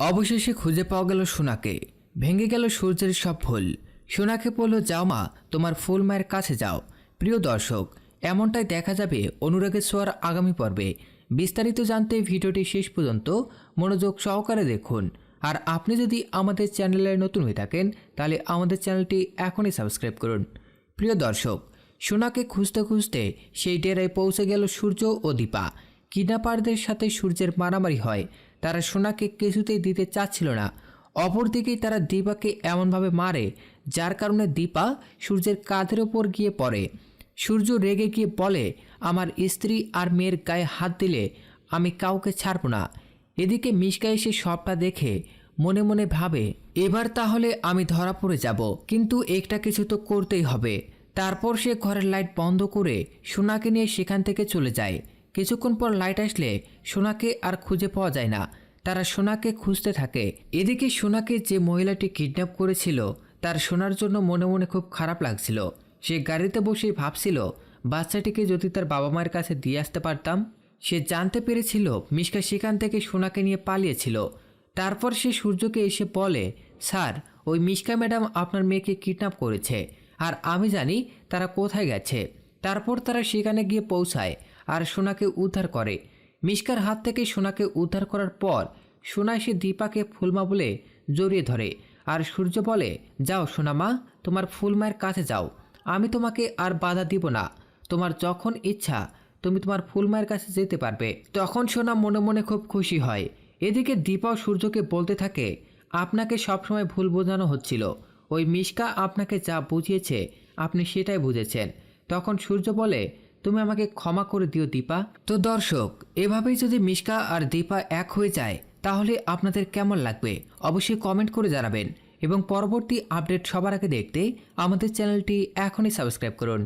অবশেষে খুঁজে পাওয়া গেল সোনাকে। ভেঙে গেল সূর্যের সব ফুল। সোনাকে বলল, যাও মা, তোমার ফুল মায়ের কাছে যাও। প্রিয় দর্শক, এমনটাই দেখা যাবে অনুরাগের ছোঁয়ার আগামী পর্বে। বিস্তারিত জানতে ভিডিওটি শেষ পর্যন্ত মনোযোগ সহকারে দেখুন। আর আপনি যদি আমাদের চ্যানেলে নতুন হয়ে থাকেন তাহলে আমাদের চ্যানেলটি এখনই সাবস্ক্রাইব করুন। প্রিয় দর্শক, সোনাকে খুঁজতে খুঁজতে সেই ডেরায় পৌঁছে গেল সূর্য ও দীপা। কিডন্যাপারদের সাথে সূর্যের মারামারি হয়। তারা সোনাকে কিছুতেই দিতে চাচ্ছিল না। অপরদিকেই তারা দীপাকে এমনভাবে মারে যার কারণে দীপা সূর্যের কাঁধের ওপর গিয়ে পড়ে। সূর্য রেগে গিয়ে বলে, আমার স্ত্রী আর মেয়ের গায়ে হাত দিলে আমি কাউকে ছাড়ব না। এদিকে মিশকা এসে সবটা দেখে মনে মনে ভাবে, এবার তাহলে আমি ধরা পড়ে যাব, কিন্তু একটা কিছু তো করতেই হবে। তারপর সে ঘরের লাইট বন্ধ করে সোনাকে নিয়ে সেখান থেকে চলে যায়। কিছুক্ষণ পর লাইট আসলে সোনাকে আর খুঁজে পাওয়া যায় না। তারা সোনাকে খুঁজতে থাকে। এদিকে সোনাকে যে মহিলাটি কিডন্যাপ করেছিল তার সোনার জন্য মনে মনে খুব খারাপ লাগছিল। সে গাড়িতে বসেই ভাবছিল, বাচ্চাটিকে যদি তার বাবা মায়ের কাছে দিয়ে আসতে পারতাম। সে জানতে পেরেছিল মিশকা সেখান থেকে সোনাকে নিয়ে পালিয়েছিল। তারপর সে সূর্যকে এসে বলে, স্যার, ওই মিশকা ম্যাডাম আপনার মেয়েকে কিডন্যাপ করেছে, আর আমি জানি তারা কোথায় গেছে। তারপর তারা সেখানে গিয়ে পৌঁছায় আর সোনাকে উদ্ধার করে। মিশকার হাত থেকে সোনাকে উদ্ধার করার পর সোনা এসে দীপাকে ফুলমা বলে জড়িয়ে ধরে। আর সূর্য বলে, যাও সোনা মা, তোমার ফুলমায়ের কাছে যাও, আমি তোমাকে আর বাধা দিব না। তোমার যখন ইচ্ছা তুমি তোমার ফুলমায়ের কাছে যেতে পারবে। তখন সোনা মনে মনে খুব খুশি হয়। এদিকে দীপা সূর্যকে বলতে থাকে, আপনাকে সবসময় ভুল বোঝানো হচ্ছিল। ওই মিশকা আপনাকে যা বুঝিয়েছে আপনি সেটাই বুঝেছেন। তখন সূর্য বলে, তুমি আমাকে ক্ষমা করে দিও দীপা। তো দর্শক, এভাবেই যদি মিশকা আর দীপা এক হয়ে যায় তাহলে আপনাদের কেমন লাগবে অবশ্যই কমেন্ট করে জানাবেন। এবং পরবর্তী আপডেট সবার আগে দেখতে আমাদের চ্যানেলটি এখনই সাবস্ক্রাইব করুন।